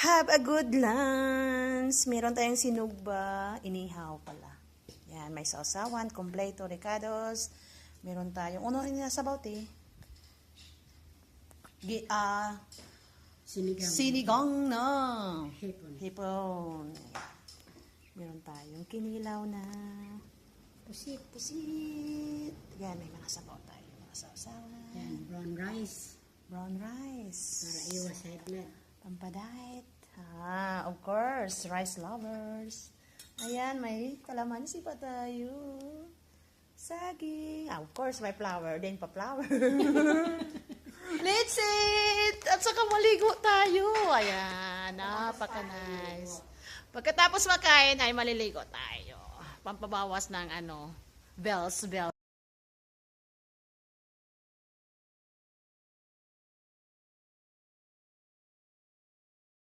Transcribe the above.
Have a good lunch. Meron tayong sinugba. Inihaw pala. Yan, may sausawan, kompleto, ricados. Meron tayong, ano rin na sabaw, te? Sinigang na. Hipon. Meron tayong kinilaw na pusit. Yan, may mga sabaw tayo. Mga sausawan. Yan, brown rice. Brown rice. Para iwas high blood. Pampadait. Of course, rice lovers. Ayan, may kalamansi pa tayo. Saging. Of course, may flour. Din pa flour. Let's eat! At saka maligo tayo. Ayan, napaka-nice. Pagkatapos makain ay maliligo tayo. Pampabawas ng bells.